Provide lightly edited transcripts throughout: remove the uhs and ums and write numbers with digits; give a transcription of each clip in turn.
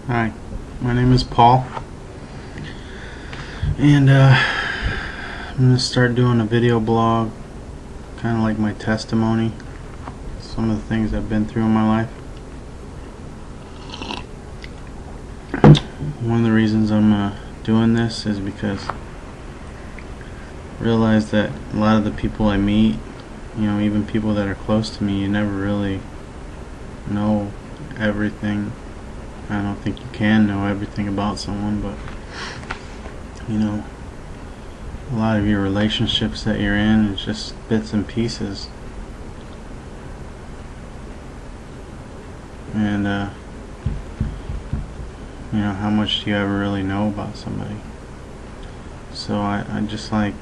Hi, my name is Paul, and I'm going to start doing a video blog, kind of like my testimony, some of the things I've been through in my life. One of the reasons I'm doing this is because I realize that a lot of the people I meet, even people that are close to me, you never really know everything. I don't think you can know everything about someone, but a lot of your relationships that you're in is just bits and pieces. And how much do you ever really know about somebody? So I just like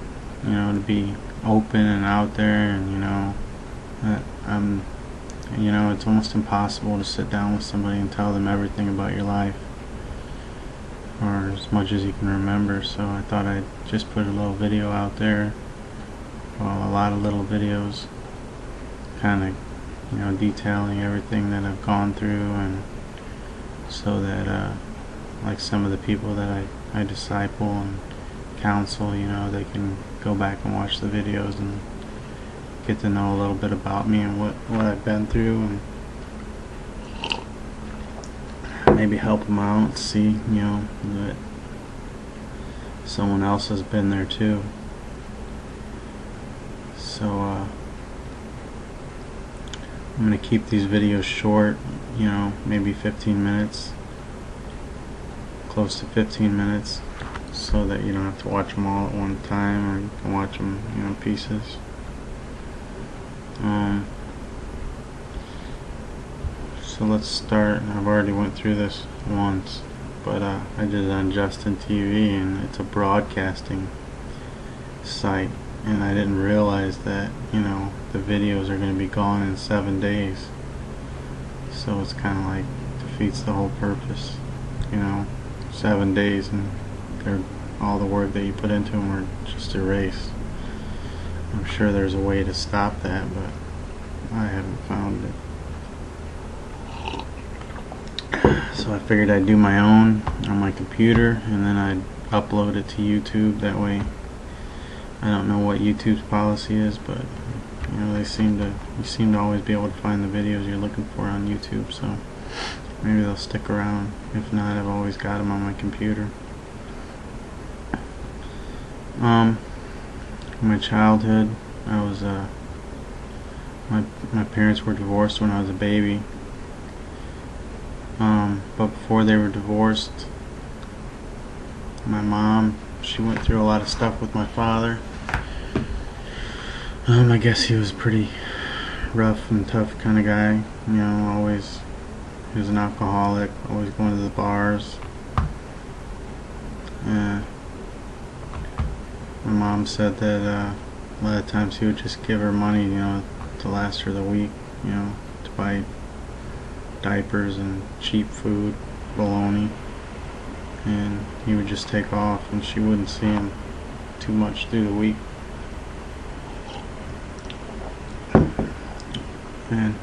to be open and out there, and I'm it's almost impossible to sit down with somebody and tell them everything about your life, or as much as you can remember. So I thought I'd just put a little video out there, well, a lot of little videos, kind of detailing everything that I've gone through, and so that like some of the people that I disciple and counsel, they can go back and watch the videos and get to know a little bit about me and what I've been through, and maybe help them out, see that someone else has been there too. So I'm going to keep these videos short, maybe 15 minutes, close to 15 minutes, so that you don't have to watch them all at one time, or you can watch them in pieces. So let's start. I've already went through this once, but I did it on Justin TV, and it's a broadcasting site, and I didn't realize that the videos are going to be gone in 7 days. So it's kind of like defeats the whole purpose. 7 days, and all the work that you put into them are just erased. I'm sure there's a way to stop that, but I haven't found it. So I figured I'd do my own on my computer, and then I'd upload it to YouTube. That way, I don't know what YouTube's policy is, but you seem to always be able to find the videos you're looking for on YouTube. So maybe they'll stick around. If not, I've always got them on my computer. My childhood, I was my parents were divorced when I was a baby. But before they were divorced, my mom, she went through a lot of stuff with my father. I guess he was a pretty rough and tough kind of guy. Always, he was an alcoholic, always going to the bars. My mom said that a lot of times he would just give her money, to last her the week, to buy diapers and cheap food, bologna, and he would just take off, and she wouldn't see him too much through the week. And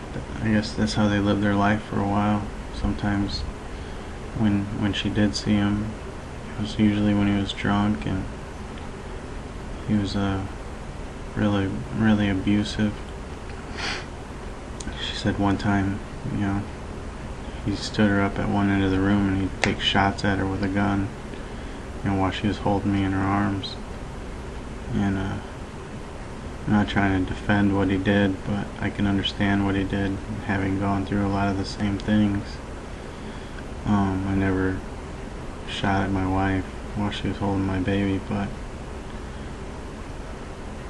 I guess that's how they lived their life for a while. Sometimes when she did see him, it was usually when he was drunk, and he was really, really abusive. She said one time, he stood her up at one end of the room, and he'd take shots at her with a gun, while she was holding me in her arms. And I'm not trying to defend what he did, but I can understand what he did, having gone through a lot of the same things. I never shot at my wife while she was holding my baby, but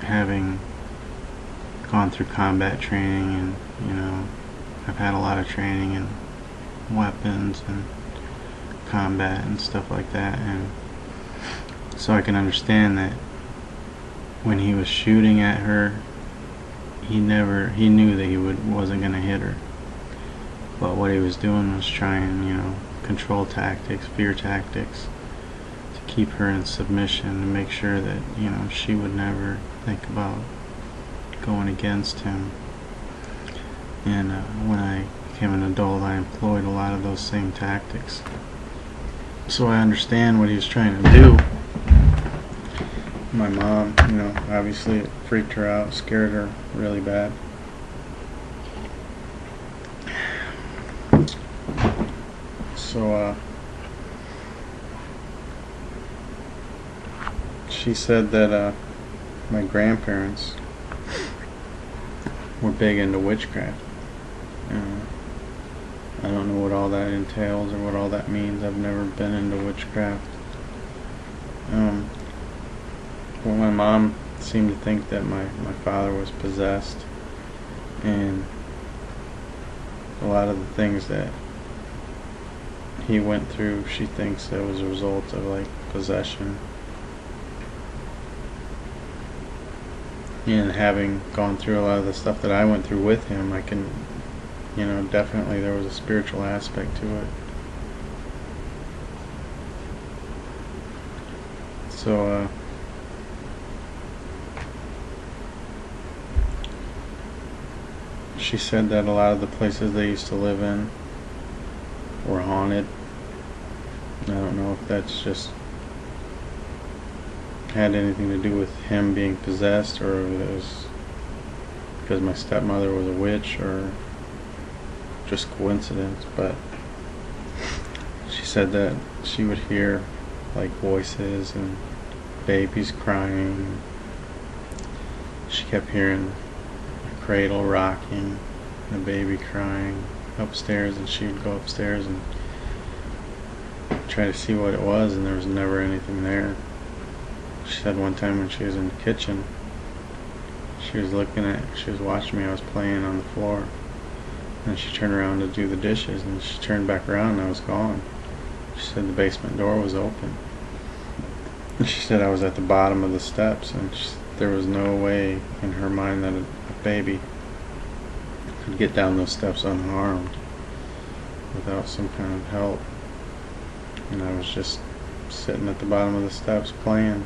having gone through combat training, and I've had a lot of training in weapons and combat and stuff like that, and so I can understand that when he was shooting at her, he knew that he wasn't going to hit her, but what he was doing was trying, control tactics, fear tactics, to keep her in submission, to make sure that she would never think about going against him. And when I became an adult, I employed a lot of those same tactics. So I understand what he was trying to do. My mom, obviously it freaked her out, scared her really bad. So she said that my grandparents were big into witchcraft. I don't know what all that entails or what all that means. I've never been into witchcraft. Well, my mom seemed to think that my father was possessed, and a lot of the things that he went through, she thinks that was a result of like possession. And having gone through a lot of the stuff that I went through with him, I can, definitely there was a spiritual aspect to it. So, she said that a lot of the places they used to live in were haunted. I don't know if that's just had anything to do with him being possessed, or if it was because my stepmother was a witch, or just coincidence. But she said that she would hear like voices and babies crying. She kept hearing a cradle rocking and a baby crying upstairs, and she would go upstairs and try to see what it was, and there was never anything there. She said one time when she was in the kitchen, she was watching me, I was playing on the floor, and she turned around to do the dishes, and she turned back around and I was gone. She said the basement door was open. And she said I was at the bottom of the steps, and there was no way in her mind that a baby could get down those steps unharmed without some kind of help. And I was just sitting at the bottom of the steps playing.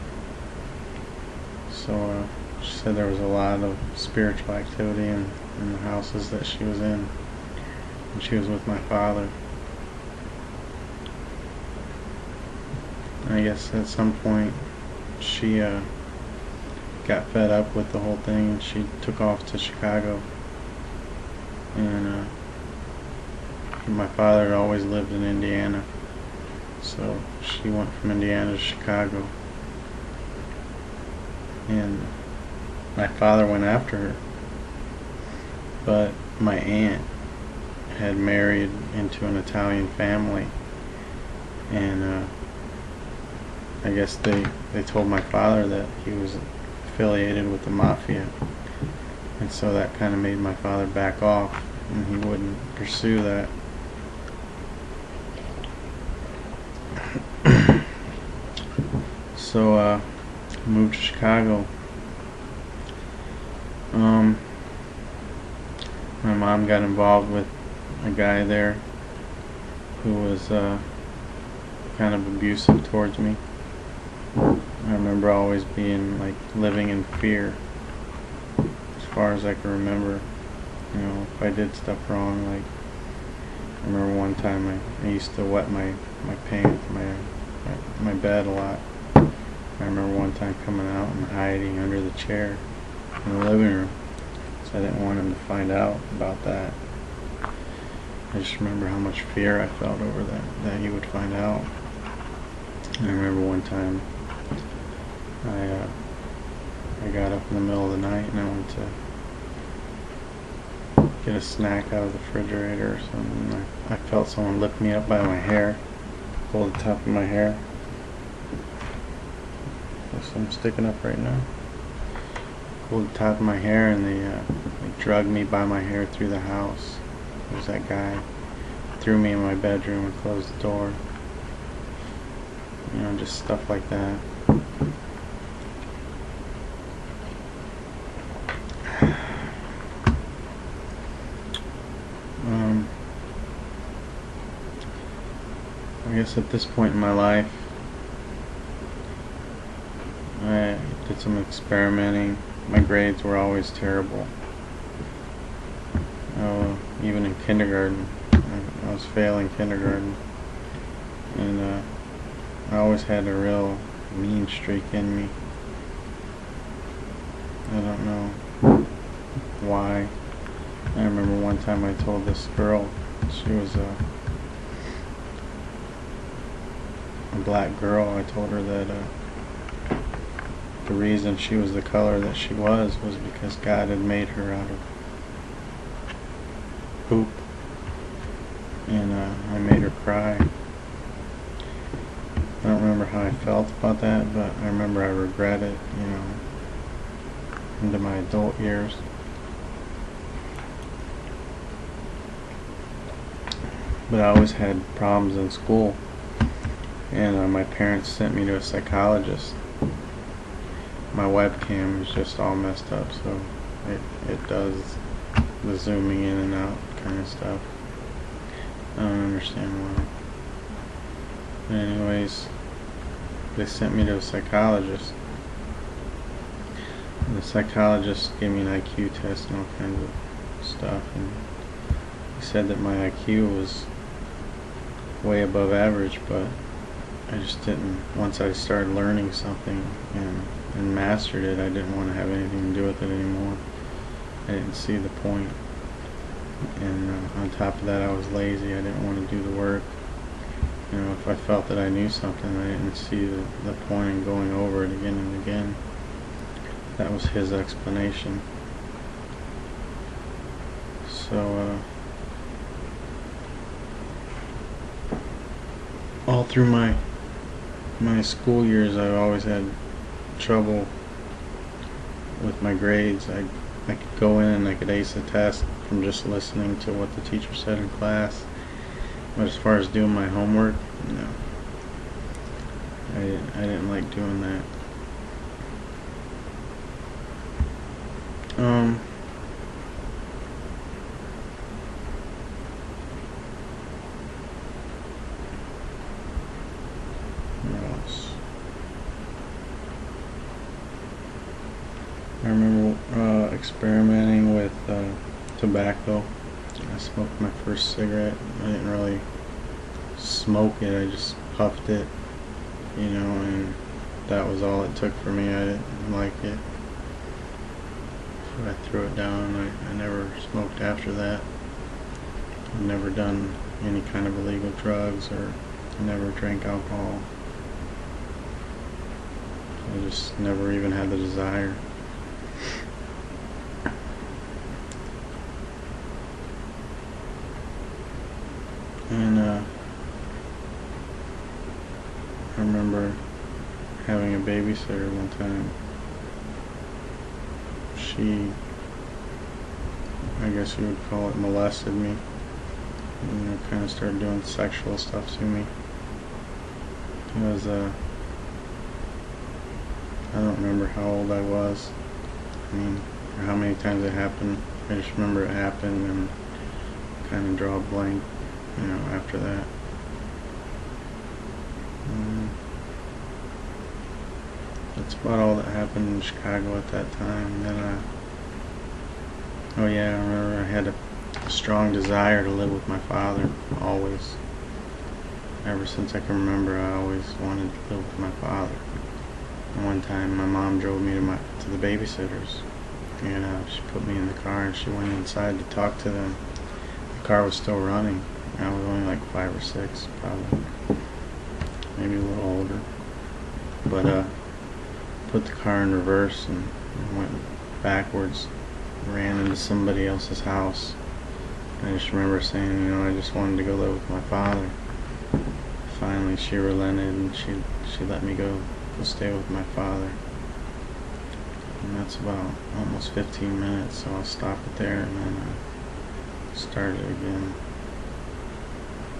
So she said there was a lot of spiritual activity in the houses that she was in when she was with my father. I guess at some point she got fed up with the whole thing, and she took off to Chicago. And my father had always lived in Indiana, so she went from Indiana to Chicago. And my father went after her, but my aunt had married into an Italian family, and I guess they told my father that he was affiliated with the mafia, and so that kind of made my father back off, and he wouldn't pursue that. So moved to Chicago. My mom got involved with a guy there who was kind of abusive towards me. I remember always being like living in fear as far as I can remember. If I did stuff wrong, like I remember one time I used to wet my pants, my bed a lot. I remember one time coming out and hiding under the chair in the living room, so I didn't want him to find out about that. I just remember how much fear I felt over that he would find out. And I remember one time I got up in the middle of the night and I went to get a snack out of the refrigerator or something. I felt someone lift me up by my hair, pull the top of my hair. So I'm sticking up right now. Pulled the top of my hair, and they dragged me by my hair through the house. It was that guy. Threw me in my bedroom and closed the door. Just stuff like that. I guess at this point in my life, I did some experimenting. My grades were always terrible. Even in kindergarten, I was failing kindergarten. And I always had a real mean streak in me. I don't know why. I remember one time I told this girl, she was a black girl, I told her that the reason she was the color that she was because God had made her out of poop. And I made her cry. I don't remember how I felt about that, but I remember I regret it, you know, into my adult years. But I always had problems in school, and my parents sent me to a psychologist. My webcam is just all messed up, so it does the zooming in and out kind of stuff. I don't understand why. But anyways, they sent me to a psychologist. And the psychologist gave me an IQ test and all kinds of stuff, and he said that my IQ was way above average, but I just didn't, once I started learning something and mastered it, I didn't want to have anything to do with it anymore. I didn't see the point. And on top of that, I was lazy. I didn't want to do the work. You know, if I felt that I knew something, I didn't see the point in going over it again and again. That was his explanation. So, all through my school years, I always had trouble with my grades. I could go in and I could ace a test from just listening to what the teacher said in class. But as far as doing my homework, no. I didn't like doing that. What else? I remember experimenting with tobacco. I smoked my first cigarette. I didn't really smoke it, I just puffed it, you know, and that was all it took for me. I didn't like it. So I threw it down. I never smoked after that. I've never done any kind of illegal drugs, or never drank alcohol. I just never even had the desire. And I remember having a babysitter one time. She, I guess you would call it, molested me. You know, kind of started doing sexual stuff to me. It was, I don't remember how old I was. I mean, or how many times it happened. I just remember it happened and kind of draw a blank, you know, after that. That's about all that happened in Chicago at that time. And then, oh yeah, I remember I had a strong desire to live with my father, always. Ever since I can remember, I always wanted to live with my father. And one time my mom drove me to the babysitters, and she put me in the car and she went inside to talk to them. The car was still running. I was only like 5 or 6, probably, maybe a little older. But put the car in reverse and went backwards, ran into somebody else's house. I just remember saying, you know, I just wanted to go live with my father. Finally, she relented and she let me go stay with my father. And that's about almost 15 minutes, so I'll stop it there and then start it again.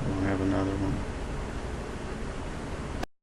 We'll have another one.